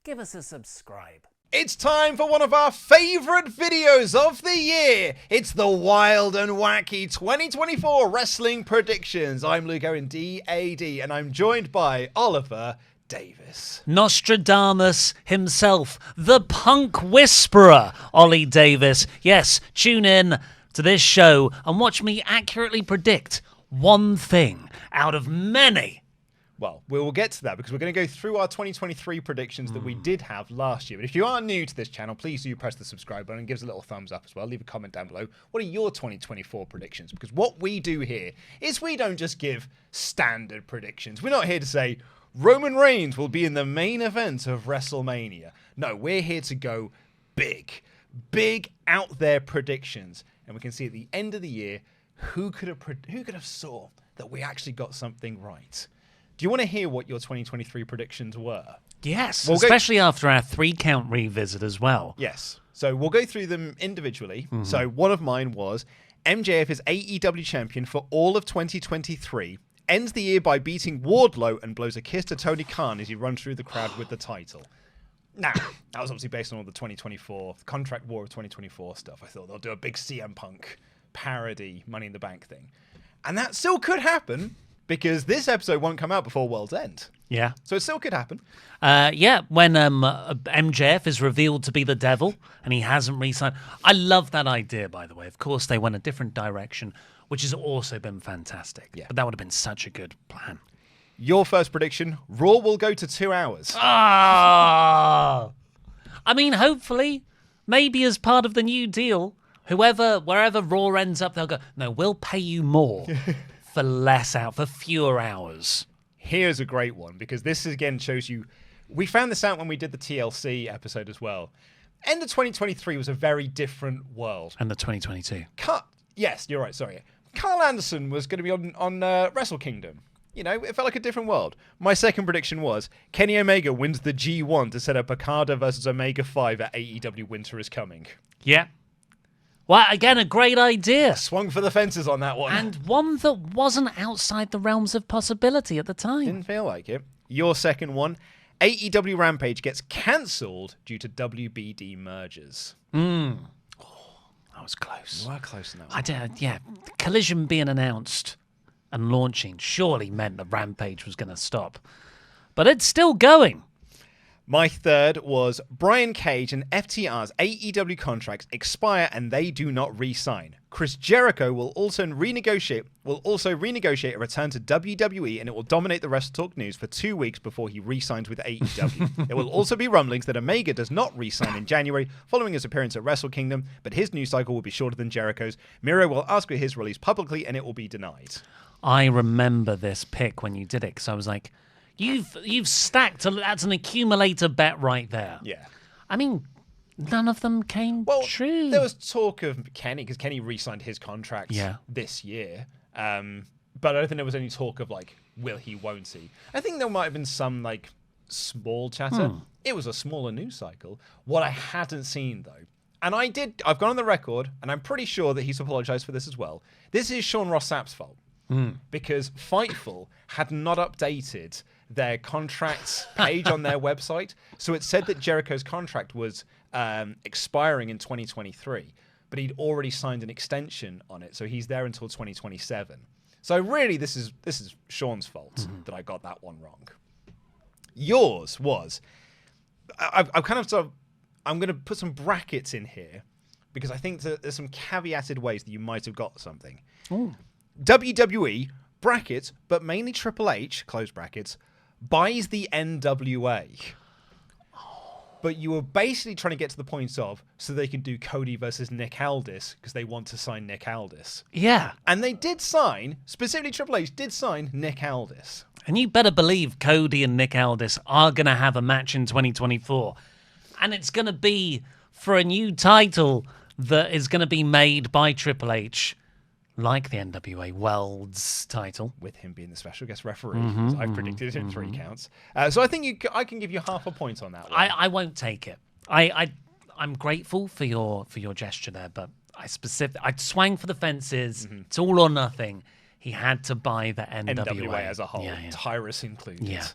give us a subscribe. It's time for one of our favourite videos of the year. It's the Wild and Wacky 2024 Wrestling Predictions. I'm Luke Owen, DAD, and I'm joined by Oliver Davis. Nostradamus himself, the punk whisperer, Ollie Davis. Yes, tune in to this show and watch me accurately predict one thing out of many. Well, we will get to that because we're going to go through our 2023 predictions that we did have last year. But if you are new to this channel, please do press the subscribe button and give us a little thumbs up as well. Leave a comment down below. What are your 2024 predictions? Because what we do here is we don't just give standard predictions. We're not here to say Roman Reigns will be in the main event of WrestleMania. No, we're here to go big. Big out there predictions. And we can see at the end of the year who could have saw that we actually got something right. Do you want to hear what your 2023 predictions were? Yes, especially after our 3-count revisit as well. Yes. So we'll go through them individually. So one of mine was MJF is AEW champion for all of 2023, ends the year by beating Wardlow and blows a kiss to Tony Khan as he runs through the crowd with the title. Now, that was obviously based on all the 2024, the contract war of 2024 stuff. I thought they'll do a big CM Punk parody Money in the Bank thing. And that still could happen, because this episode won't come out before World's End. Yeah. So it still could happen. Yeah, when MJF is revealed to be the devil and he hasn't re-signed. I love that idea, by the way. Of course, they went a different direction, which has also been fantastic. Yeah. But that would have been such a good plan. Your first prediction, Raw will go to 2 hours. Ah! I mean, hopefully, maybe as part of the new deal, wherever Raw ends up, they'll go, no, we'll pay you more. For fewer hours. Here's a great one, because this again shows you, we found this out when we did the TLC episode as well. End of 2023 was a very different world. And the 2022. Yes, you're right, sorry. Carl Anderson was going to be on Wrestle Kingdom. You know, it felt like a different world. My second prediction was Kenny Omega wins the G1 to set up Okada versus Omega 5 at AEW Winter is Coming. Yeah. Well, again, a great idea. Swung for the fences on that one. And one that wasn't outside the realms of possibility at the time. Didn't feel like it. Your second one, AEW Rampage gets cancelled due to WBD mergers. Oh, that was close. You are close enough. Yeah, Collision being announced and launching surely meant that Rampage was going to stop. But it's still going. My third was Brian Cage and FTR's AEW contracts expire and they do not re-sign. Chris Jericho will also renegotiate a return to WWE, and it will dominate the WrestleTalk news for 2 weeks before he re-signs with AEW. There will also be rumblings that Omega does not re-sign in January following his appearance at Wrestle Kingdom, but his news cycle will be shorter than Jericho's. Miro will ask for his release publicly and it will be denied. I remember this pick when you did it, because I was like, You've stacked. That's an accumulator bet right there. Yeah. I mean, none of them came true. There was talk of Kenny, because Kenny re-signed his contract this year. But I don't think there was any talk of, like, will he, won't he. I think there might have been some, like, small chatter. It was a smaller news cycle. What I hadn't seen, though, and I've gone on the record, and I'm pretty sure that he's apologized for this as well. This is Sean Ross Sapp's fault. Because Fightful had not updated their contracts page on their website. So it said that Jericho's contract was expiring in 2023, but he'd already signed an extension on it. So he's there until 2027. So really, this is Sean's fault that I got that one wrong. Yours was, I'm going to put some brackets in here because I think that there's some caveated ways that you might have got something. Ooh. WWE, brackets, but mainly Triple H, close brackets, buys the NWA. But you were basically trying to get to the point of so they can do Cody versus Nick Aldis because they want to sign Nick Aldis. Yeah. And they did sign, specifically Triple H did sign Nick Aldis. And you better believe Cody and Nick Aldis are going to have a match in 2024. And it's going to be for a new title that is going to be made by Triple H, like the NWA World's title. With him being the special guest referee. I predicted it in 3 counts. So I think I can give you half a point on that one. I won't take it. I'm grateful for your gesture there, but I swang for the fences. It's all or nothing. He had to buy the NWA as a whole. Yeah. Tyrus included. Yeah.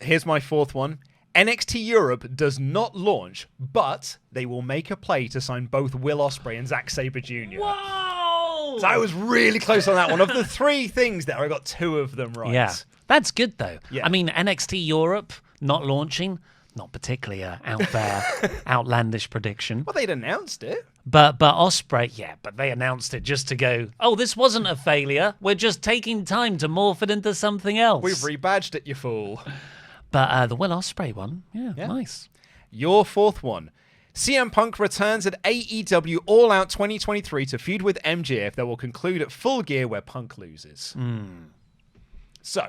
Here's my fourth one. NXT Europe does not launch, but they will make a play to sign both Will Ospreay and Zack Sabre Jr. Whoa! So I was really close on that one. Of the 3 things there, I got 2 of them right. Yeah, that's good though. Yeah. I mean, NXT Europe not launching, not particularly out there, outlandish prediction. Well, they'd announced it. But Ospreay, yeah, but they announced it just to go, oh, this wasn't a failure. We're just taking time to morph it into something else. We've rebadged it, you fool. But the Will Ospreay one, yeah, nice. Your 4th one. CM Punk returns at AEW All Out 2023 to feud with MJF that will conclude at Full Gear where Punk loses. So,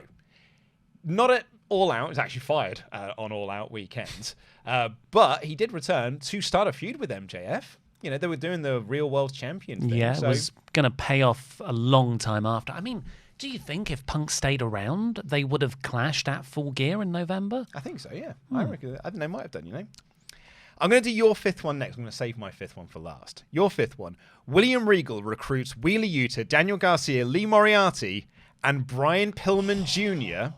not at All Out. He's actually fired on All Out weekends. But he did return to start a feud with MJF. You know, they were doing the real world champion thing. Yeah, so it was going to pay off a long time after. I mean, do you think if Punk stayed around, they would have clashed at Full Gear in November? I think so, yeah. I reckon. I think they might have done, you know. I'm going to do your 5th one next. I'm going to save my 5th one for last. Your 5th one. William Regal recruits Wheeler Yuta, Daniel Garcia, Lee Moriarty, and Brian Pillman Jr.,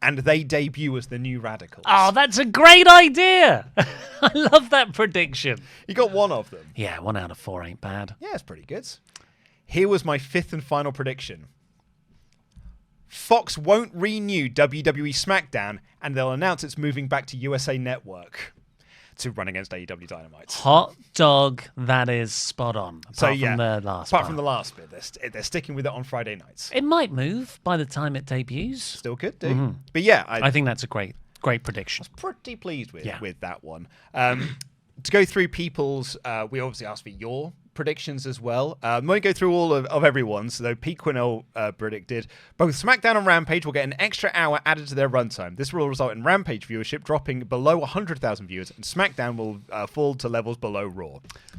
and they debut as the New Radicals. Oh, that's a great idea. I love that prediction. You got 1 of them. Yeah, 1 out of 4 ain't bad. Yeah, it's pretty good. Here was my 5th and final prediction. Fox won't renew WWE SmackDown, and they'll announce it's moving back to USA Network to run against AEW Dynamite. Hot dog, that is spot on. Apart from the last apart part. from the last bit, they're sticking with it on Friday nights. It might move by the time it debuts. Still could do. But yeah, I think that's a great prediction. I was pretty pleased with that one. To go through people's, we obviously asked for your predictions as well. I won't go through all of everyone's. So Pete Quinnell predicted both SmackDown and Rampage will get an extra hour added to their runtime. This will result in Rampage viewership dropping below 100,000 viewers, and SmackDown will fall to levels below Raw.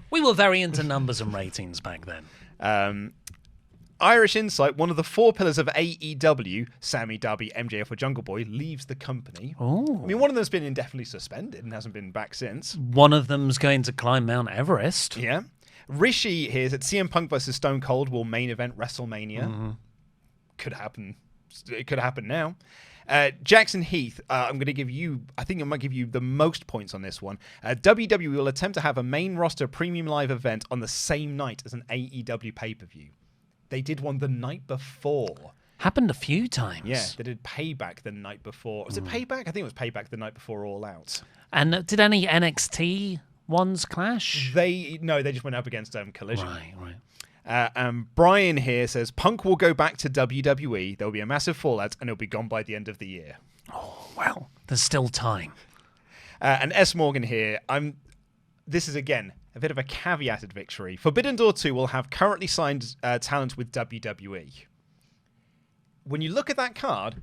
We were very into numbers and ratings back then. Irish Insight, one of the 4 pillars of AEW, Sammy, Darby, MJF, or Jungle Boy, leaves the company. Oh. I mean, one of them's been indefinitely suspended and hasn't been back since. One of them's going to climb Mount Everest. Yeah. Rishi here is that CM Punk versus Stone Cold will main event WrestleMania. Could happen. It could happen now. Jackson Heath, I think I might give you the most points on this one. WWE will attempt to have a main roster premium live event on the same night as an AEW pay-per-view. They did one the night before. Happened a few times. Yeah, they did Payback the night before. Was it Payback? I think it was Payback the night before All Out. And did any NXT ones clash? They just went up against Collision. Right. Brian here says Punk will go back to WWE. There will be a massive fallout, and it'll be gone by the end of the year. Oh, well, there's still time. And S. Morgan here. This is again a bit of a caveated victory. Forbidden Door 2 will have currently signed talent with WWE. When you look at that card,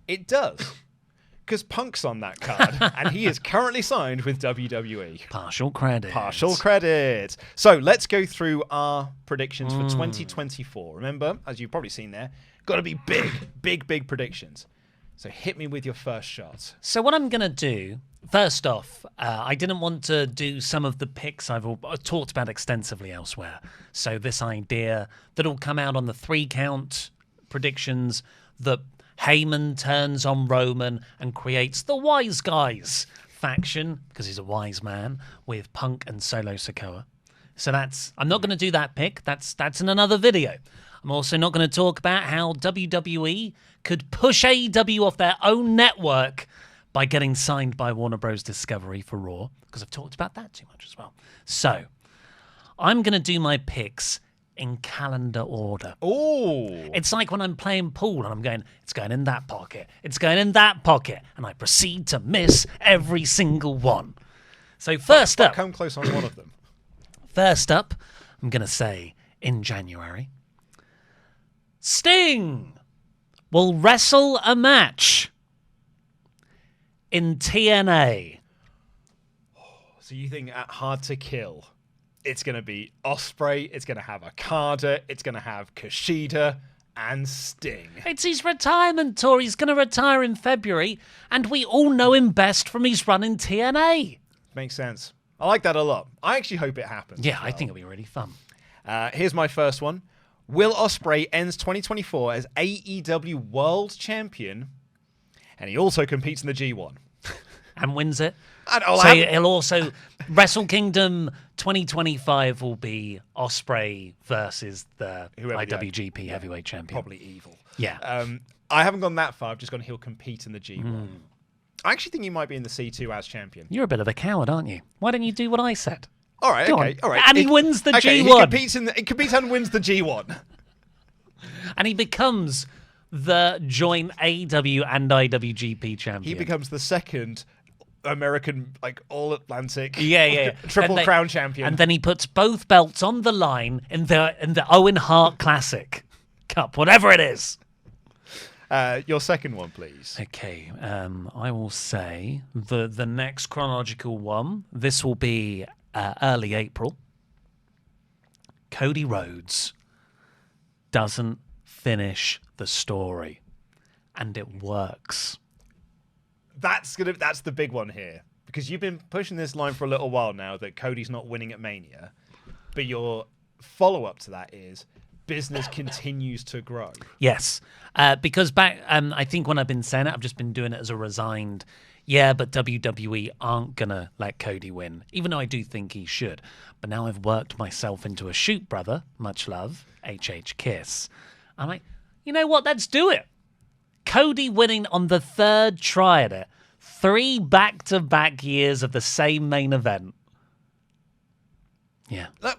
it does. Because Punk's on that card, and he is currently signed with WWE. Partial credit. So let's go through our predictions for 2024. Remember, as you've probably seen there, got to be big predictions. So hit me with your first shot. So what I'm going to do, first off, I didn't want to do some of the picks I've talked about extensively elsewhere. So this idea that'll come out on the 3-count predictions that Heyman turns on Roman and creates the Wise Guys faction, because he's a wise man, with Punk and Solo Sikoa. So I'm not going to do that pick. That's in another video. I'm also not going to talk about how WWE could push AEW off their own network by getting signed by Warner Bros. Discovery for Raw, because I've talked about that too much as well. So I'm going to do my picks in calendar order. Oh. It's like when I'm playing pool and I'm going, it's going in that pocket, it's going in that pocket, and I proceed to miss every single one. So first up... Come close on one of them. First up, I'm going to say in January, Sting will wrestle a match in TNA. So you think at Hard to Kill, it's going to be Ospreay, it's going to have Okada, it's going to have Kushida and Sting. It's his retirement tour. He's going to retire in February, and we all know him best from his run in TNA. Makes sense. I like that a lot. I actually hope it happens. Yeah, I think it'll be really fun. Here's my first one. Will Ospreay ends 2024 as AEW World Champion, and he also competes in the G1. And wins it. So he'll also... Wrestle Kingdom 2025 will be Ospreay versus the IWGP Heavyweight Champion. Probably evil. Yeah. I haven't gone that far. I've just gone he'll compete in the G1. I actually think he might be in the C2 as champion. You're a bit of a coward, aren't you? Why don't you do what I said? All right, all right. And he wins the G1. He competes and wins the G1. And he becomes the joint AEW and IWGP champion. He becomes the second American, all-Atlantic triple crown champion. And then he puts both belts on the line in the Owen Hart Classic Cup, whatever it is. Your second one, please. Okay, I will say the next chronological one. This will be early April. Cody Rhodes doesn't finish the story, and it works. That's the big one here, because you've been pushing this line for a little while now that Cody's not winning at Mania, but your follow-up to that is business continues to grow. Yes, because back, I think when I've been saying it, I've just been doing it as a resigned, but WWE aren't going to let Cody win, even though I do think he should. But now I've worked myself into a shoot brother, much love, HH Kiss. I'm like, you know what, let's do it. Cody winning on the third try at it. 3 back-to-back years of the same main event. Yeah. Look,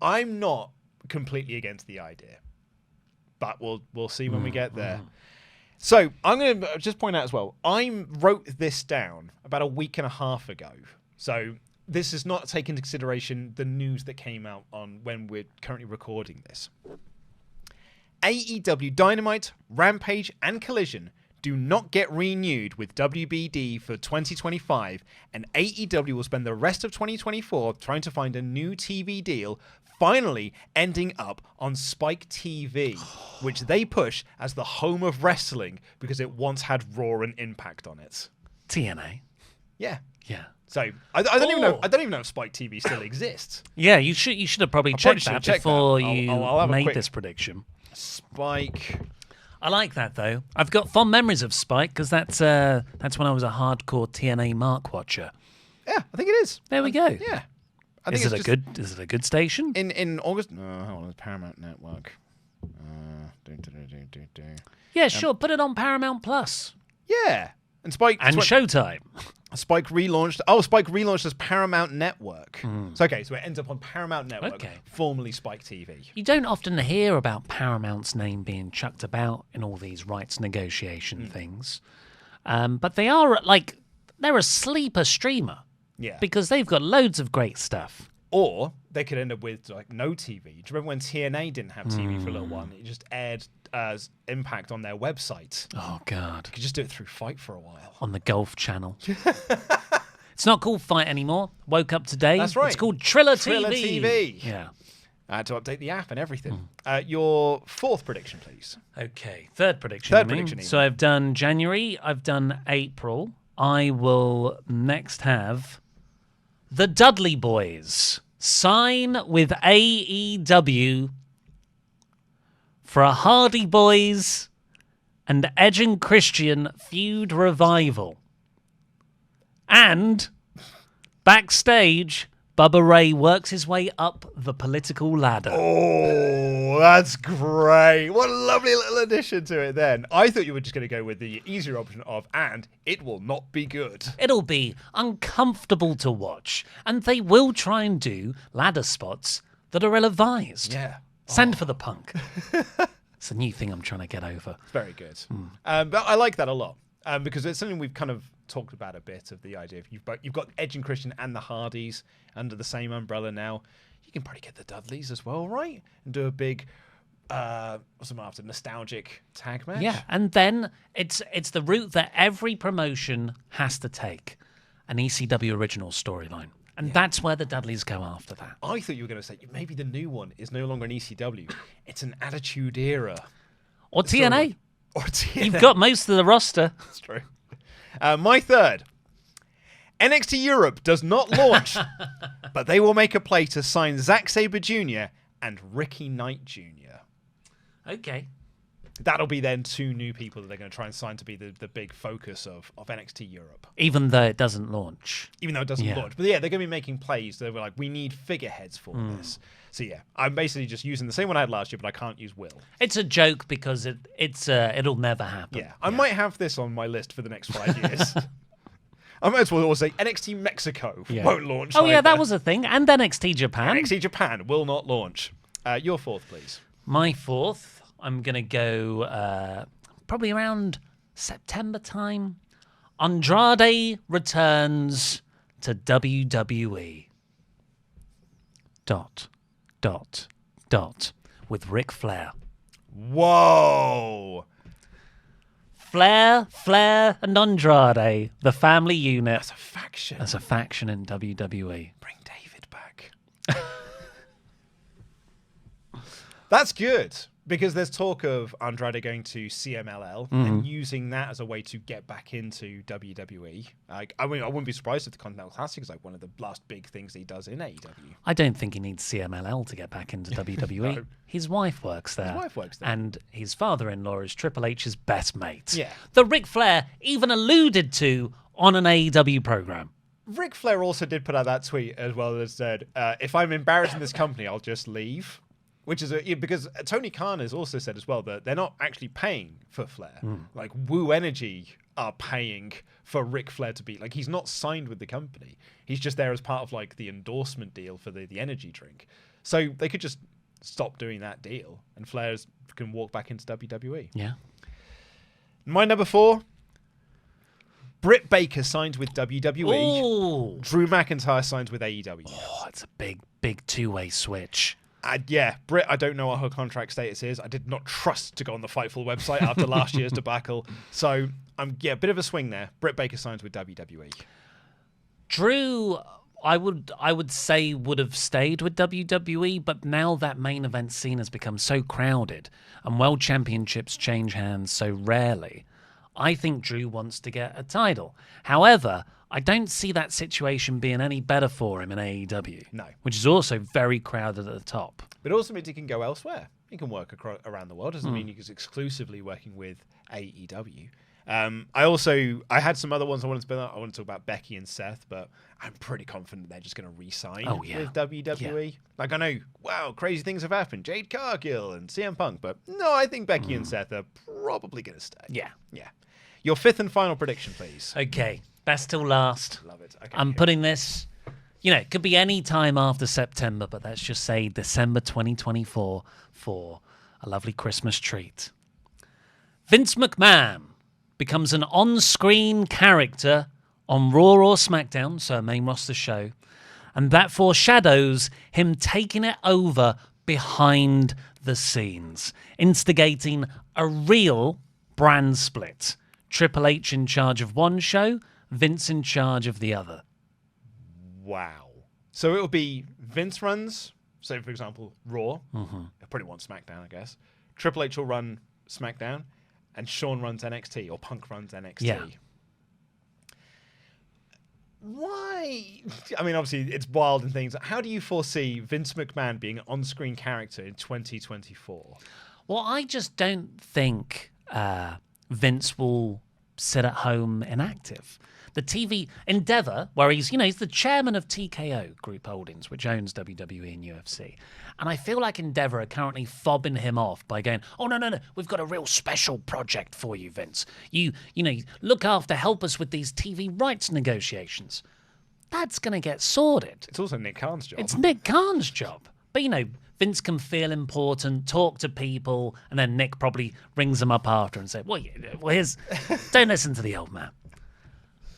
I'm not completely against the idea, but we'll see when we get there. So I'm going to just point out as well, I wrote this down about a week and a half ago. So this is not taking into consideration the news that came out on when we're currently recording this. AEW Dynamite, Rampage, and Collision do not get renewed with WBD for 2025, and AEW will spend the rest of 2024 trying to find a new TV deal, finally ending up on Spike TV, which they push as the home of wrestling because it once had Raw and Impact on it. TNA. Yeah. Yeah. So I don't even know. I don't even know if Spike TV still exists. Yeah, you should have probably checked that before you made this prediction. Spike. I like that though. I've got fond memories of Spike because that's when I was a hardcore TNA Mark watcher. Yeah, I think it is. There we go. Yeah. Is it a good station? In August? No, hold on. It's Paramount Network. Yeah, sure. Put it on Paramount Plus. Yeah. And Spike and Showtime. Spike relaunched as Paramount Network. So it ends up on Paramount Network, formerly Spike TV. You don't often hear about Paramount's name being chucked about in all these rights negotiation things, but they are they're a sleeper streamer. Yeah, because they've got loads of great stuff. Or they could end up with no TV. Do you remember when TNA didn't have TV for a little while? It just aired as Impact on their website. Oh, God. You could just do it through Fight for a while. On the Golf Channel. It's not called Fight anymore. Woke up today. That's right. It's called Triller TV. Triller TV. Yeah. I had to update the app and everything. Your fourth prediction, please. Okay. Third prediction. So I've done January. I've done April. I will next have the Dudley Boys sign with AEW for a Hardy Boys and Edge and Christian feud revival. And backstage, Bubba Ray works his way up the political ladder. Oh, that's great. What a lovely little addition to it then. I thought you were just going to go with the easier option of, and it will not be good. It'll be uncomfortable to watch, and they will try and do ladder spots that are ill-advised. Yeah. Send for the punk. It's a new thing I'm trying to get over. It's very good. But I like that a lot because it's something we've kind of talked about a bit of the idea of you've got Edge and Christian and the Hardys under the same umbrella now. You can probably get the Dudleys as well, right? And do a big nostalgic tag match. Yeah, and then it's the route that every promotion has to take, an ECW original storyline. And that's where the Dudleys go after that. I thought you were going to say maybe the new one is no longer an ECW. It's an Attitude Era. Or TNA. Or TNA. You've got most of the roster. That's true. My third. NXT Europe does not launch, but they will make a play to sign Zack Sabre Jr. and Ricky Knight Jr. Okay. that'll be then 2 new people that they're going to try and sign to be the big focus of NXT Europe. Even though it doesn't launch. Even though it doesn't launch. But yeah, they're going to be making plays. They're like, we need figureheads for this. So yeah, I'm basically just using the same one I had last year, but I can't use Will. It's a joke because it'll never happen. Yeah, I might have this on my list for the next 5 years. I might as well also say NXT Mexico won't launch. Oh, yeah, that was a thing. And NXT Japan. NXT Japan will not launch. Your 4th, please. My 4th, I'm going to go probably around September time. Andrade returns to WWE. ... with Ric Flair. Whoa! Flair, and Andrade, the family unit. That's a faction. As a faction in WWE. Bring David back. That's good, because there's talk of Andrade going to CMLL and using that as a way to get back into WWE. I wouldn't be surprised if the Continental Classic is like one of the last big things he does in AEW. I don't think he needs CMLL to get back into WWE. No. His wife works there. And his father-in-law is Triple H's best mate. Yeah. The Ric Flair even alluded to on an AEW program. Ric Flair also did put out that tweet as well that said, if I'm embarrassing this company, I'll just leave. Which is because Tony Khan has also said as well that they're not actually paying for Flair. Like Woo Energy are paying for Ric Flair to be like, he's not signed with the company. He's just there as part of like the endorsement deal for the energy drink. So they could just stop doing that deal and Flair can walk back into WWE. Yeah. My number 4, Britt Baker signs with WWE. Ooh. Drew McIntyre signs with AEW. Oh, it's a big two-way switch. Yeah, Britt, I don't know what her contract status is. I did not trust to go on the Fightful website after last year's debacle. So, a bit of a swing there. Britt Baker signs with WWE. Drew, I would say would have stayed with WWE, but now that main event scene has become so crowded and World Championships change hands so rarely, I think Drew wants to get a title. However, I don't see that situation being any better for him in AEW. No. Which is also very crowded at the top. But it also means he can go elsewhere. He can work around the world. Doesn't mean he's exclusively working with AEW. I had some other ones I wanted to I want to talk about Becky and Seth, but I'm pretty confident they're just going to re-sign with WWE. Yeah. Like, I know, wow, crazy things have happened. Jade Cargill and CM Punk, but no, I think Becky and Seth are probably going to stay. Yeah. Yeah. Your 5th and final prediction, please. Okay. Best till last. Love it. Okay, I'm putting this, it could be any time after September, but let's just say December 2024 for a lovely Christmas treat. Vince McMahon becomes an on-screen character on Raw or SmackDown, so a main roster show, and that foreshadows him taking it over behind the scenes, instigating a real brand split. Triple H in charge of one show, Vince in charge of the other. Wow. So it'll be Vince runs, say for example, Raw. He'll probably want SmackDown, I guess. Triple H will run SmackDown, and Shawn runs NXT, or Punk runs NXT. Yeah. Why? I mean, obviously, it's wild and things. How do you foresee Vince McMahon being an on-screen character in 2024? Well, I just don't think Vince will sit at home inactive. The TV endeavor, where he's the chairman of TKO Group Holdings, which owns WWE and UFC. And I feel like Endeavor are currently fobbing him off by going, oh, no, we've got a real special project for you, Vince. You look after, help us with these TV rights negotiations. That's going to get sorted. It's also Nick Khan's job. It's Nick Khan's job. But, Vince can feel important, talk to people, and then Nick probably rings him up after and say, well don't listen to the old man.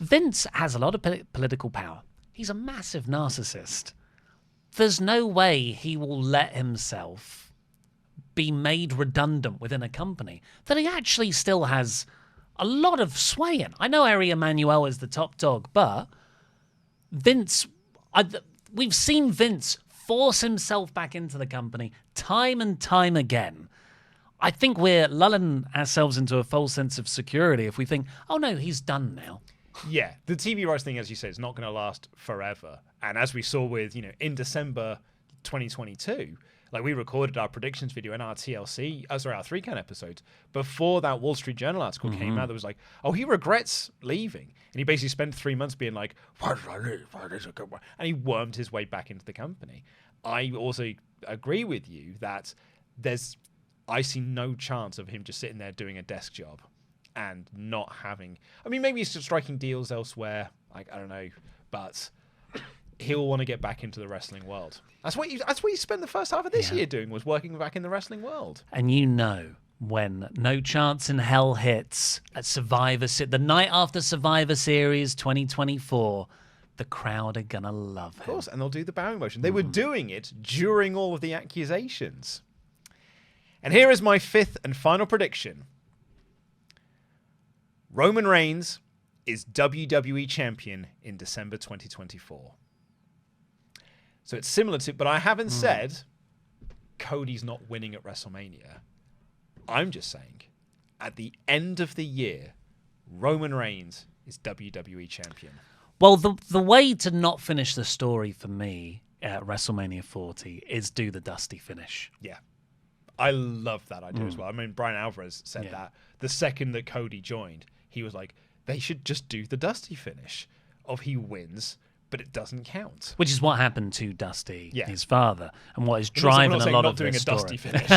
Vince has a lot of political power. He's a massive narcissist. There's no way he will let himself be made redundant within a company that he actually still has a lot of sway in. I know Ari Emanuel is the top dog, but Vince, we've seen Vince force himself back into the company time and time again. I think we're lulling ourselves into a false sense of security if we think, oh no, he's done now. Yeah, the TV rights thing, as you said, is not going to last forever. And as we saw with, in December 2022, Like, we recorded our predictions video and our TLC, our 3-count episodes before that Wall Street Journal article came out. That was like, oh, he regrets leaving. And he basically spent 3 months being like, why did I leave? Why did I go? And he wormed his way back into the company. I also agree with you that I see no chance of him just sitting there doing a desk job and not having... I mean, maybe he's still striking deals elsewhere. Like, I don't know. But he'll want to get back into the wrestling world. That's what you spent the first half of this year doing, was working back in the wrestling world. And when No Chance in Hell hits at the night after Survivor Series 2024, the crowd are going to love him. Of course, and they'll do the bowing motion. They were doing it during all of the accusations. And here is my 5th and final prediction. Roman Reigns is WWE champion in December 2024. So it's similar to, but I haven't said Cody's not winning at WrestleMania. I'm just saying, at the end of the year, Roman Reigns is WWE champion. Well, the way to not finish the story for me at WrestleMania 40 is do the Dusty finish. Yeah. I love that idea as well. I mean, Brian Alvarez said that the second that Cody joined, he was like, they should just do the Dusty finish of he wins, but it doesn't count. Which is what happened to Dusty, his father, and what is driving a lot of this story. Not doing a Dusty finish.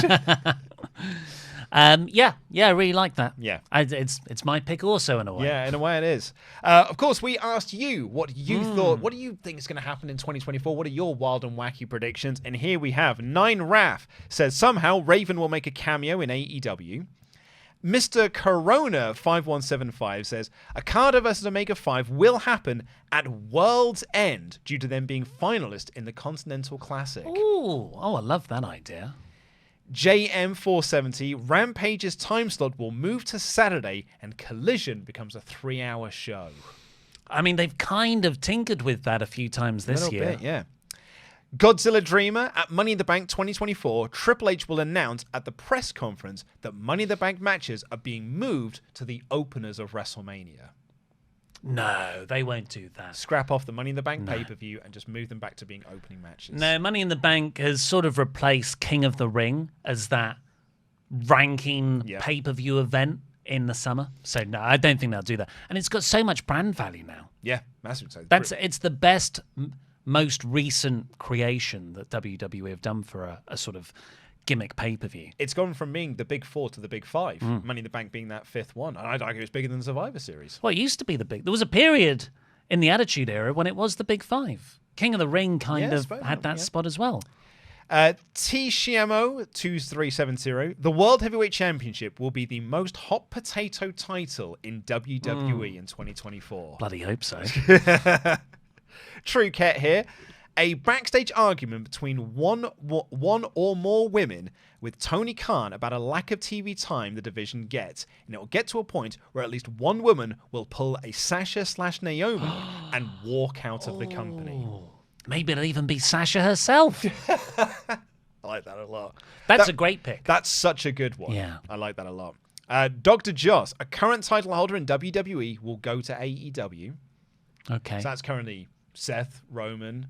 I really like that. Yeah. It's my pick also in a way. Yeah, in a way it is. Of course, we asked you what you thought. What do you think is going to happen in 2024? What are your wild and wacky predictions? And here we have 9Raf says somehow Raven will make a cameo in AEW. Mr. Corona 5175 says Okada versus Omega 5 will happen at World's End due to them being finalists in the Continental Classic. Ooh, I love that idea. JM470, Rampage's time slot will move to Saturday and Collision becomes a 3-hour show. I mean, they've kind of tinkered with that a few times this year. Bit, yeah. Godzilla Dreamer, at Money in the Bank 2024, Triple H will announce at the press conference that Money in the Bank matches are being moved to the openers of WrestleMania. No, they won't do that. Scrap off the Money in the Bank pay-per-view and just move them back to being opening matches. No, Money in the Bank has sort of replaced King of the Ring as that ranking pay-per-view event in the summer. So no, I don't think they'll do that. And it's got so much brand value now. Yeah, massive. So it's the best, most recent creation that WWE have done for a sort of gimmick pay-per-view. It's gone from being the big 4 to the big 5. Money in the Bank being that 5th one. And I'd argue it's bigger than the Survivor Series. Well, it used to be the big... There was a period in the Attitude Era when it was the big 5. King of the Ring kind of had that spot as well. T. Shiamo 2370. The World Heavyweight Championship will be the most hot potato title in WWE in 2024. Bloody hope so. True Cat here. A backstage argument between one or more women with Tony Khan about a lack of TV time the division gets. And it will get to a point where at least one woman will pull a Sasha/Naomi and walk out of the company. Maybe it'll even be Sasha herself. I like that a lot. That's a great pick. That's such a good one. Yeah. I like that a lot. Dr. Joss, a current title holder in WWE, will go to AEW. Okay. So that's currently Seth, Roman,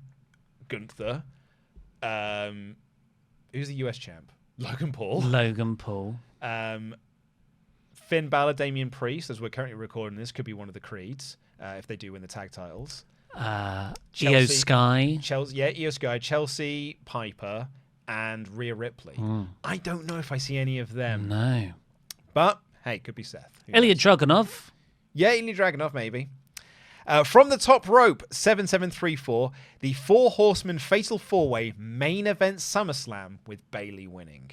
Gunther. Who's the US champ? Logan Paul. Finn Balor, Damian Priest, as we're currently recording this, could be one of the Creeds if they do win the tag titles. Io Sky. Io Sky, Chelsea, Piper, and Rhea Ripley. I don't know if I see any of them. No. But, hey, could be Seth. Ilya Dragunov. Yeah, Ilya Dragunov, maybe. From the Top Rope, 7734, the 4 Horsemen Fatal 4-Way main event SummerSlam with Bayley winning.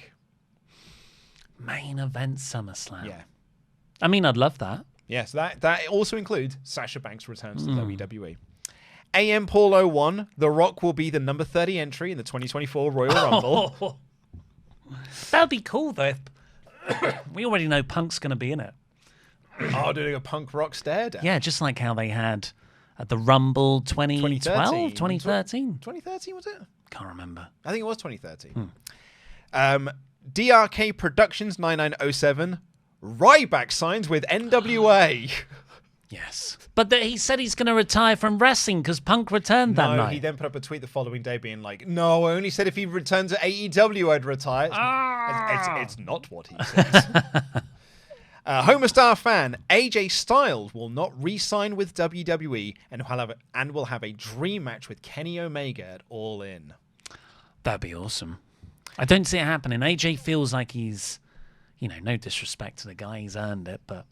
Main event SummerSlam. Yeah. I mean, I'd love that. Yeah, so that also includes Sasha Banks returns to WWE. AM Paul 01, The Rock will be the number 30 entry in the 2024 Royal Rumble. That would be cool, though. We already know Punk's going to be in it. Oh, doing a Punk Rock stare down. Yeah, just like how they had at the Rumble 2012, 2013. 2013, was it? Can't remember. I think it was 2013. DRK Productions 9907, Ryback signs with NWA. Yes. But he said he's going to retire from wrestling because Punk returned that night. He then put up a tweet the following day being like, no, I only said if he returned to AEW, I'd retire. It's not what he said. Homer Star fan, AJ Styles will not re-sign with WWE and will have a dream match with Kenny Omega at All In. That'd be awesome. I don't see it happening. AJ feels like he's, no disrespect to the guy, he's earned it, but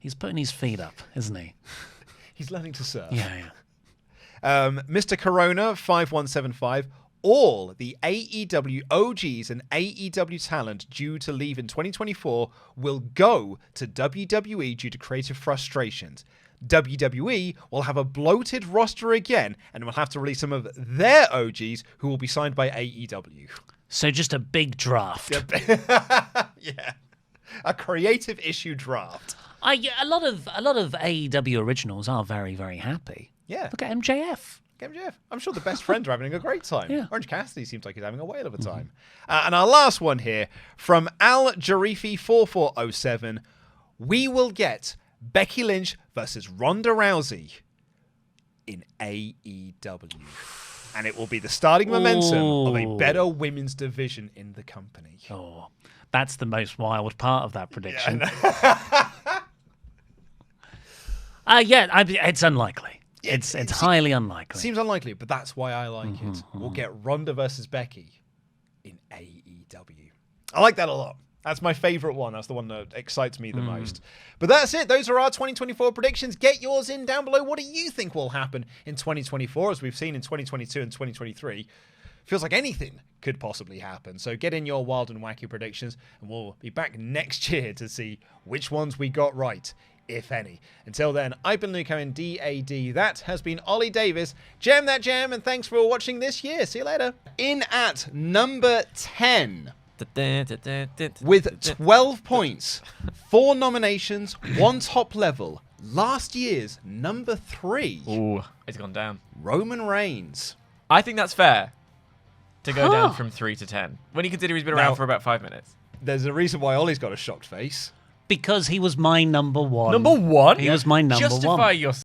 he's putting his feet up, isn't he? He's learning to surf. Yeah. Mr. Corona 5175. All the AEW OGs and AEW talent due to leave in 2024 will go to WWE due to creative frustrations. WWE will have a bloated roster again and will have to release some of their OGs who will be signed by AEW. So just a big draft. Yeah. A creative issue draft. A lot of AEW originals are very, very happy. Yeah. Look at MJF. I'm sure the best friends are having a great time. Yeah. Orange Cassidy seems like he's having a whale of a time. And our last one here from Al Jarifi 4407. We will get Becky Lynch versus Ronda Rousey in AEW. And it will be the starting momentum of a better women's division in the company. Oh, that's the most wild part of that prediction. Yeah, it's unlikely. It's highly unlikely. Seems unlikely, but that's why I like it. We'll get Ronda versus Becky in AEW. I like that a lot. That's my favorite one. That's the one that excites me the most. But that's it. Those are our 2024 predictions. Get yours in down below. What do you think will happen in 2024? As we've seen in 2022 and 2023, feels like anything could possibly happen. So get in your wild and wacky predictions, and we'll be back next year to see which ones we got right, if any. Until then, I've been Luke Owen, DAD. That has been Ollie Davis. Jam that jam, and thanks for watching this year. See you later. In at number 10, with 12 points, 4 nominations, 1 top level, last year's number 3. Ooh, it's gone down. Roman Reigns. I think that's fair to go down from 3 to 10. When you consider he's been around for about 5 minutes. There's a reason why Ollie's got a shocked face. Because he was my number one. Number one? He was my number one. Justify yourself.